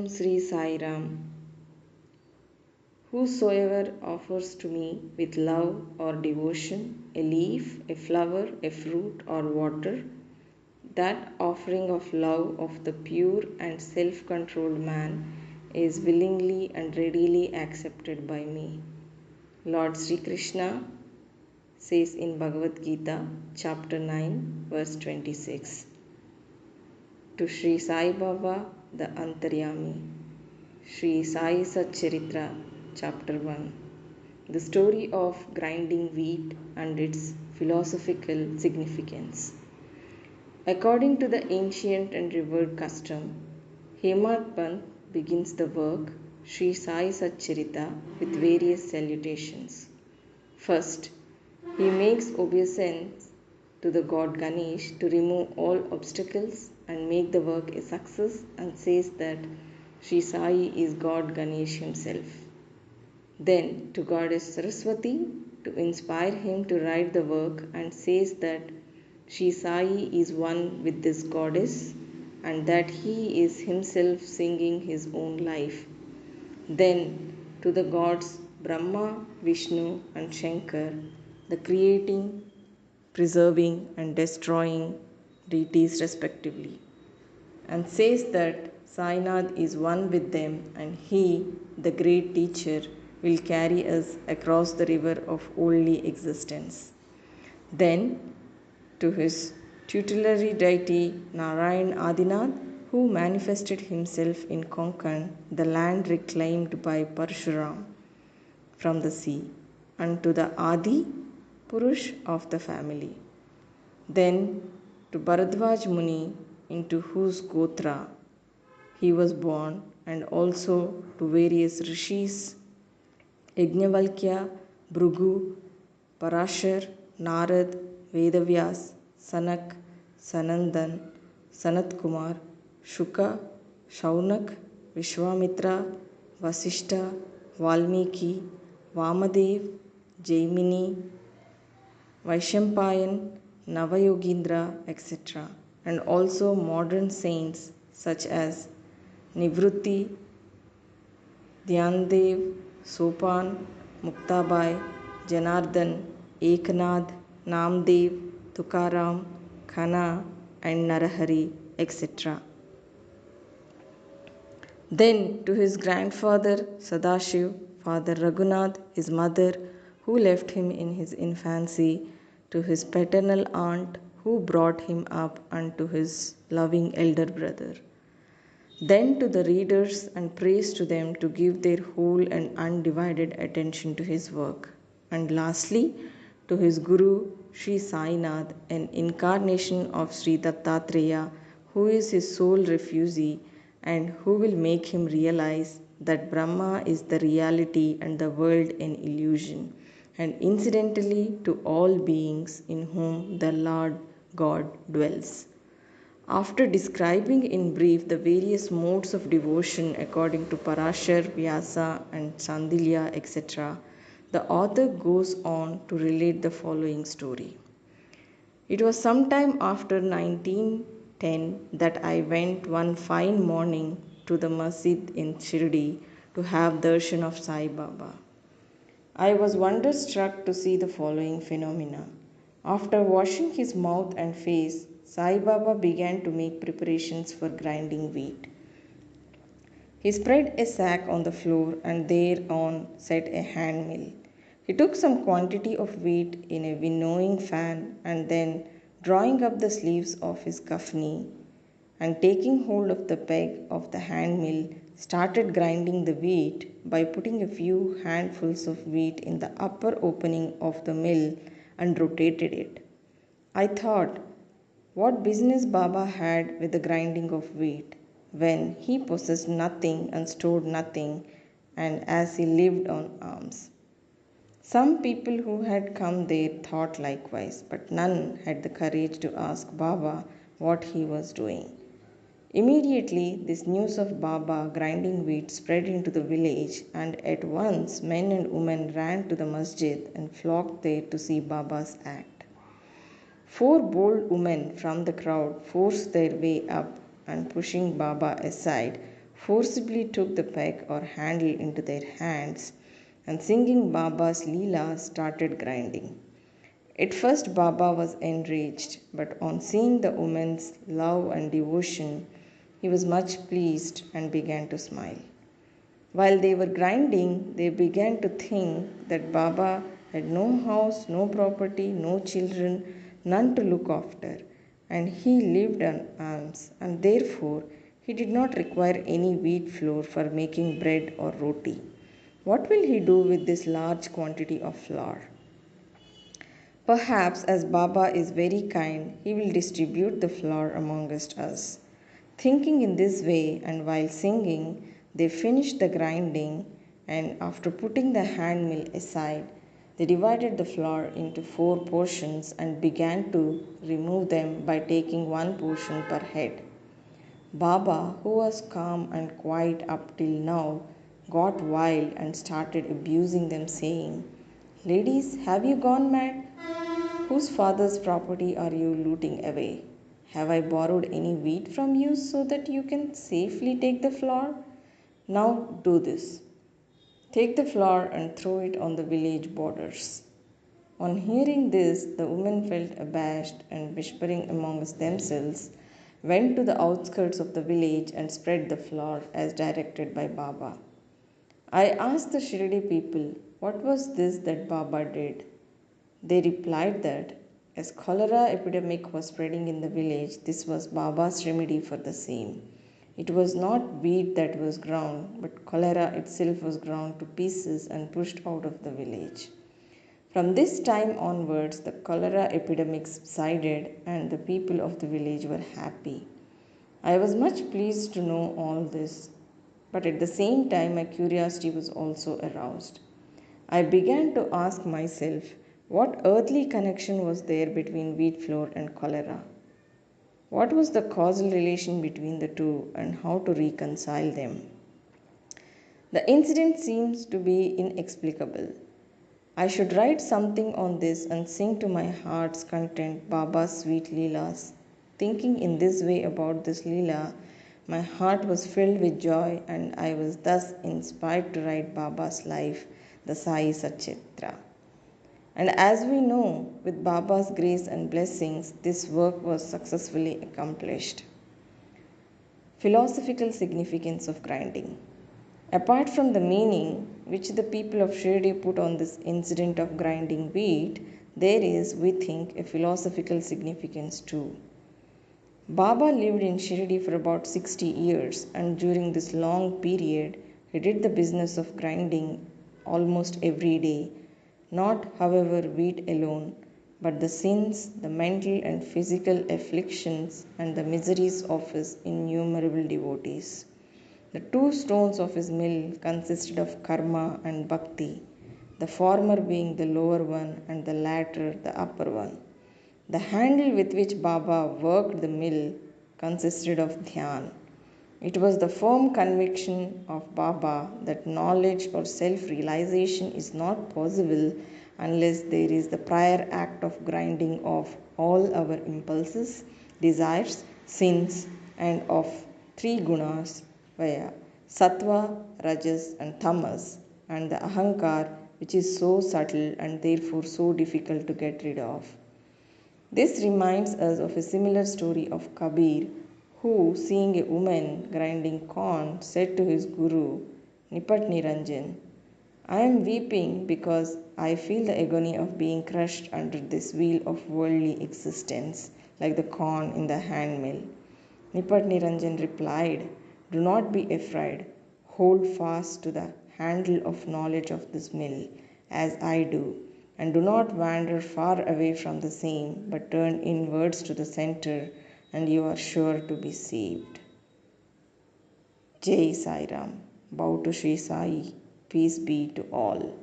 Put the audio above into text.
Sri Sai Ram. Whosoever offers to me with love or devotion a leaf, a flower, a fruit, or water, that offering of love of the pure and self controlled man is willingly and readily accepted by me. Lord Sri Krishna says in Bhagavad Gita, chapter 9, verse 26. To Shri Sai Baba, the Antaryami. Shri Sai Satcharita, chapter 1. The story of grinding wheat and its philosophical significance. According to the ancient and revered custom, Hemad Pant begins the work Shri Sai Satcharita with various salutations. First, he makes obeisance to the god Ganesh to remove all obstacles and make the work a success, and says that Shri Sai is God Ganesh himself. Then to goddess Saraswati to inspire him to write the work, and says that Shri Sai is one with this goddess and that he is himself singing his own life. Then to the gods Brahma, Vishnu, and Shankar, the creating, preserving, and destroying deities respectively, and says that Sainath is one with them, and he, the great teacher, will carry us across the river of worldly existence. Then to his tutelary deity Narayan Adinath, who manifested himself in Konkan, the land reclaimed by Parshuram from the sea, and to the Adi Purush of the family. Then to Bharadwaj Muni, into whose Gotra he was born, and also to various rishis Yajnavalkya, Bhrigu, Parashar, Narad, Vedavyas, Sanak, Sanandan, Sanat Kumar, Shuka, Shaunak, Vishwamitra, Vasishta, Valmiki, Vamadev, Jaimini, Vaishampayan, Navayogindra, etc., and also modern saints such as Nivrutti, Dhyandev, Sopan, Muktabai, Janardhan, Eknath, Namdev, Tukaram, Khana, and Narahari, etc. Then to his grandfather Sadashiv, Father Raghunath, his mother, who left him in his infancy, to his paternal aunt, who brought him up, and to his loving elder brother. Then to the readers, and praise to them to give their whole and undivided attention to his work. And lastly, to his Guru Sri Sainath, an incarnation of Sri Dattatreya, who is his sole refugee and who will make him realize that Brahma is the reality and the world an illusion, and incidentally to all beings in whom the Lord God dwells. After describing in brief the various modes of devotion according to Parashar, Vyasa, and Sandilya, etc., the author goes on to relate the following story. It was sometime after 1910 that I went one fine morning to the masjid in Shirdi to have darshan of Sai Baba. I was wonderstruck to see the following phenomena. After washing his mouth and face, Sai Baba began to make preparations for grinding wheat. He spread a sack on the floor and thereon set a hand mill. He took some quantity of wheat in a winnowing fan, and then, drawing up the sleeves of his kafni and taking hold of the peg of the hand mill, started grinding the wheat by putting a few handfuls of wheat in the upper opening of the mill and rotated it. I thought, what business Baba had with the grinding of wheat, when he possessed nothing and stored nothing, and as he lived on alms. Some people who had come there thought likewise, but none had the courage to ask Baba what he was doing. Immediately, this news of Baba grinding wheat spread into the village, and at once men and women ran to the masjid and flocked there to see Baba's act. 4 bold women from the crowd forced their way up, and pushing Baba aside, forcibly took the peg or handle into their hands and singing Baba's Leela started grinding. At first, Baba was enraged, but on seeing the woman's love and devotion, he was much pleased and began to smile. While they were grinding, they began to think that Baba had no house, no property, no children, none to look after, and he lived on alms, and therefore he did not require any wheat flour for making bread or roti. What will he do with this large quantity of flour? Perhaps, as Baba is very kind, he will distribute the flour amongst us. Thinking in this way, and while singing, they finished the grinding, and after putting the hand mill aside, they divided the flour into 4 portions and began to remove them by taking 1 portion per head. Baba, who was calm and quiet up till now, got wild and started abusing them, saying, "Ladies, have you gone mad? Whose father's property are you looting away? Have I borrowed any wheat from you so that you can safely take the flour? Now do this. Take the flour and throw it on the village borders." On hearing this, the women felt abashed and, whispering amongst themselves, went to the outskirts of the village and spread the flour as directed by Baba. I asked the Shirdi people, what was this that Baba did? They replied that as cholera epidemic was spreading in the village, this was Baba's remedy for the same. It was not wheat that was ground, but cholera itself was ground to pieces and pushed out of the village. From this time onwards, the cholera epidemic subsided and the people of the village were happy. I was much pleased to know all this, but at the same time my curiosity was also aroused. I began to ask myself what earthly connection was there between wheat flour and cholera. What was the causal relation between the two and how to reconcile them? The incident seems to be inexplicable. I should write something on this and sing to my heart's content Baba's sweet Leelas. Thinking in this way about this Leela, my heart was filled with joy and I was thus inspired to write Baba's life, the Sai Satcharita. And as we know, with Baba's grace and blessings, this work was successfully accomplished. Philosophical significance of grinding. Apart from the meaning which the people of Shri put on this incident of grinding wheat, there is, we think, a philosophical significance too. Baba lived in Shirdi for about 60 years, and during this long period, he did the business of grinding almost every day. Not, however, wheat alone, but the sins, the mental and physical afflictions, and the miseries of his innumerable devotees. The 2 stones of his mill consisted of karma and bhakti, the former being the lower one and the latter the upper one. The handle with which Baba worked the mill consisted of dhyan. It was the firm conviction of Baba that knowledge or self-realization is not possible unless there is the prior act of grinding off all our impulses, desires, sins, and of 3 gunas via sattva, rajas, and tamas, and the ahankar, which is so subtle and therefore so difficult to get rid of. This reminds us of a similar story of Kabir, who, seeing a woman grinding corn, said to his guru, Nipat Niranjan, I am weeping because I feel the agony of being crushed under this wheel of worldly existence, like the corn in the hand mill. Nipat Niranjan replied, do not be afraid. Hold fast to the handle of knowledge of this mill, as I do, and do not wander far away from the same, but turn inwards to the center, and you are sure to be saved. Jai Sai Ram. Bow to Shri Sai. Peace be to all.